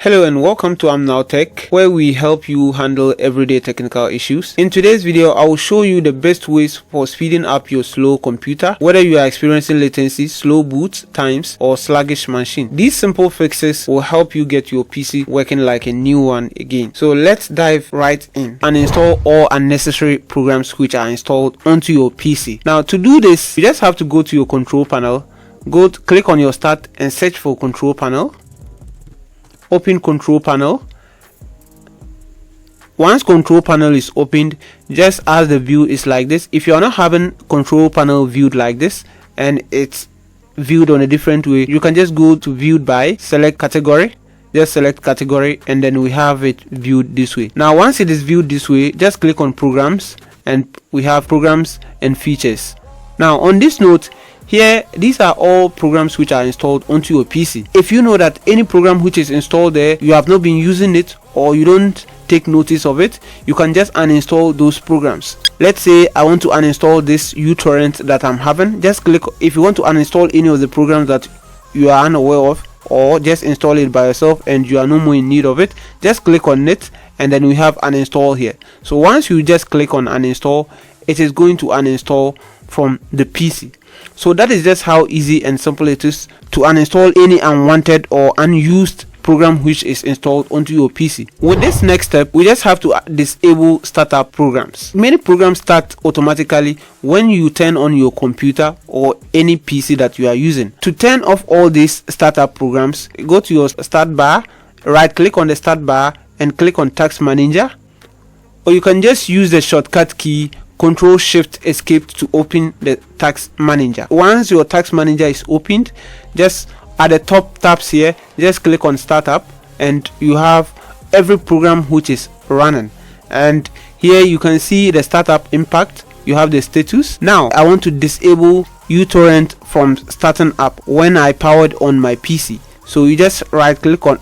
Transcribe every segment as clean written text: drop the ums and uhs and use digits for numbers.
Hello and welcome to Amnow Tech, where we help you handle everyday technical issues. In today's video, I will show you the best ways for speeding up your slow computer, whether you are experiencing latency, slow boot times, or sluggish machine. These simple fixes will help you get your PC working like a new one again. So let's dive right in and install all unnecessary programs which are installed onto your PC. Now to do this, you just have to go to your control panel, click on your start and search for control panel. Open control panel. Once control panel is opened, just as the view is like this, if you are not having control panel viewed like this and it's viewed on a different way, you can just go to viewed by, select category, just select category, and then we have it viewed this way. Now once it is viewed this way, just click on programs and we have programs and features. Now on this note here, these are all programs which are installed onto your PC. If you know that any program which is installed there, you have not been using it or you don't take notice of it, you can just uninstall those programs. Let's say I want to uninstall this uTorrent that I'm having. Just click, if you want to uninstall any of the programs that you are unaware of, or just install it by yourself and you are no more in need of it, just click on it and then we have uninstall here. So once you just click on uninstall, it is going to uninstall from the PC. So that is just how easy and simple it is to uninstall any unwanted or unused program which is installed onto your PC. With this next step, we just have to disable startup programs. Many programs start automatically when you turn on your computer or any PC that you are using. To turn off all these startup programs, go to your start bar, right click on the start bar and click on Task Manager, or you can just use the shortcut key Control Shift Escape to open the Task Manager. Once your Task Manager is opened, just at the top tabs here, just click on Startup and you have every program which is running. And here you can see the startup impact, you have the status. Now I want to disable uTorrent from starting up when I powered on my PC. So you just right click on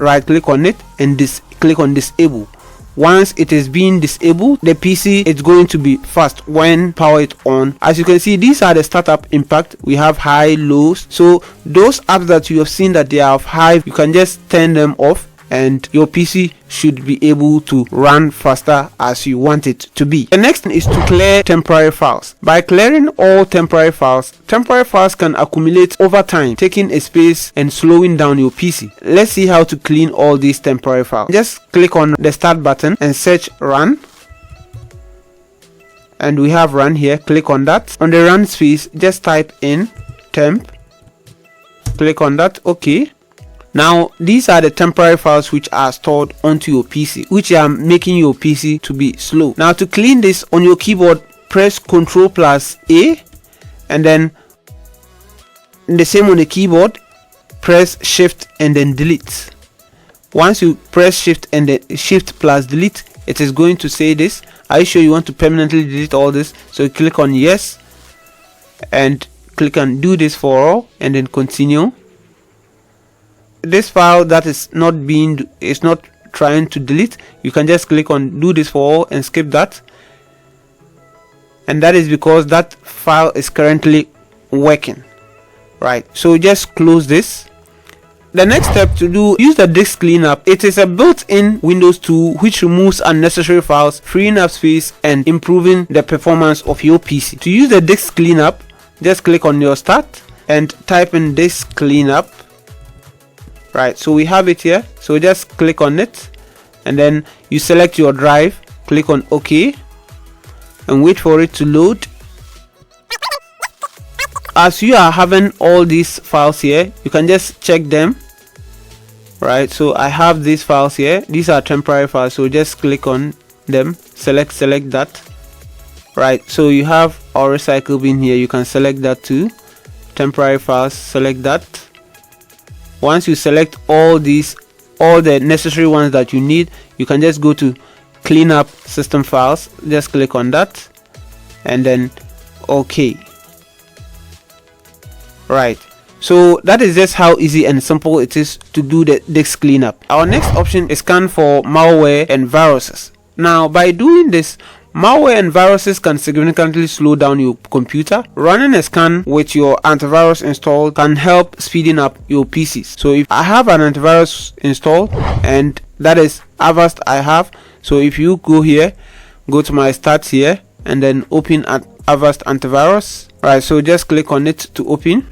it and click on disable. Once it is being disabled, the PC is going to be fast when powered on. As you can see, these are the startup impact. We have high, lows. So those apps that you have seen that they are of high, you can just turn them off and your PC should be able to run faster as you want it to be. The next is to clear temporary files. By clearing all temporary files can accumulate over time, taking a space and slowing down your PC. Let's see how to clean all these temporary files. Just click on the start button and search run. And we have run here. Click on that. On the run space, just type in temp. Click on that. Okay. Now these are the temporary files which are stored onto your PC, which are making your PC to be slow. Now to clean this, on your keyboard press Ctrl+A and then the same on the keyboard, press Shift and then delete. Once you press Shift and then Shift+delete, it is going to say this, are you sure you want to permanently delete all this? So you click on yes and click on do this for all and then continue. This file that is not trying to delete, you can just click on do this for all and skip that, and that is because that file is currently working, right? So just close this. The next step to do, use the disk cleanup. It is a built-in Windows tool which removes unnecessary files, freeing up space and improving the performance of your PC. To use the disk cleanup, just click on your start and type in disk cleanup. Right, so we have it here. So just click on it and then you select your drive, click on OK and wait for it to load. As you are having all these files here, you can just check them. Right, so I have these files here. These are temporary files, so just click on them, select that. Right, so you have our recycle bin here, you can select that too. Temporary files, select that. Once you select all the necessary ones that you need, you can just go to clean up system files, just click on that and then OK. Right, so that is just how easy and simple it is to do the disk cleanup. Our next option is scan for malware and viruses. Now by doing this, Malware and viruses can significantly slow down your computer. Running a scan with your antivirus installed can help speeding up your PCs. So if I have an antivirus installed, and that is Avast I have, so if you go here, go to my stats here and then open at Avast antivirus. Right, so just click on it to open.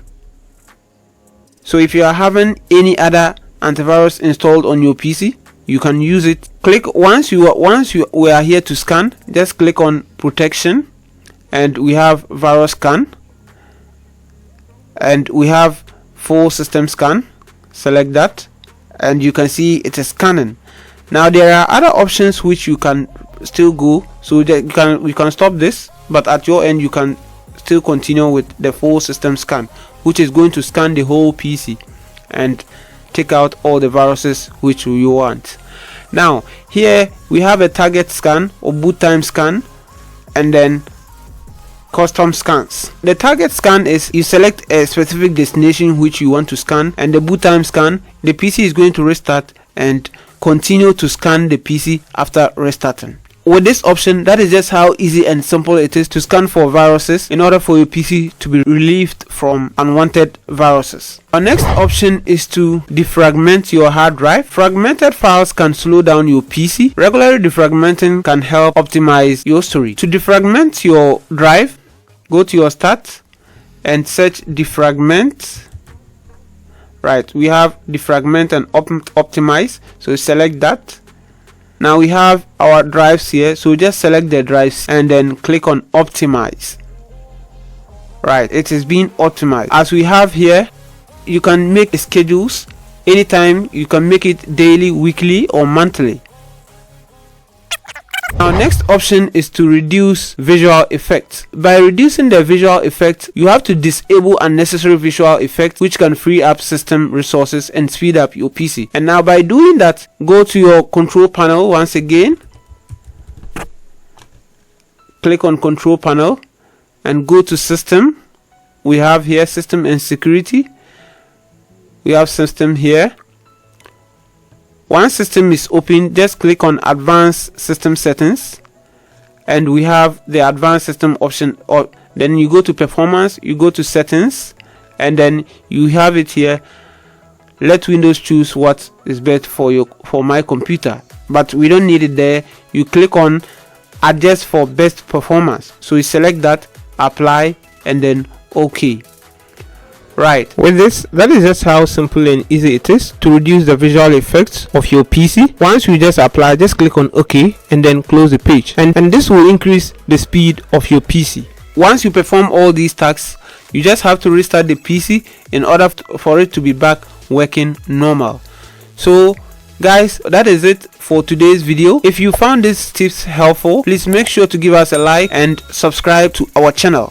So if you are having any other antivirus installed on your PC, you can use it. Click once we are here to scan, just click on protection, and we have virus scan, and we have full system scan. Select that, and you can see it is scanning. Now there are other options which you can still go, so that you can stop this, but at your end you can still continue with the full system scan, which is going to scan the whole PC and take out all the viruses which you want. Now here we have a target scan or boot time scan, and then custom scans. The target scan is you select a specific destination which you want to scan, and the boot time scan, the PC is going to restart and continue to scan the PC after restarting. With this option, that is just how easy and simple it is to scan for viruses in order for your PC to be relieved from unwanted viruses. Our next option is to defragment your hard drive. Fragmented files can slow down your PC. Regularly defragmenting can help optimize your storage. To defragment your drive, go to your stats and search defragment. Right, we have defragment and optimize, so select that. Now we have our drives here, so just select the drives and then click on optimize. Right, it is being optimized. As we have here, you can make schedules anytime. You can make it daily, weekly or monthly. Our next option is to reduce visual effects. By reducing the visual effects, you have to disable unnecessary visual effects, which can free up system resources and speed up your PC. And now by doing that, go to your control panel once again. Click on control panel and go to system. We have here system and security. We have system here. Once system is open, just click on advanced system settings, and we have the advanced system option. Or then you go to performance, you go to settings, and then you have it here. Let Windows choose what is best for my computer, but we don't need it there. You click on adjust for best performance, so you select that, apply, and then OK. Right, with this, that is just how simple and easy it is to reduce the visual effects of your PC. Once you just apply, just click on OK and then close the page, and this will increase the speed of your PC. Once you perform all these tasks, you just have to restart the PC in order for it to be back working normal. So guys, that is it for today's video. If you found these tips helpful, please make sure to give us a like and subscribe to our channel.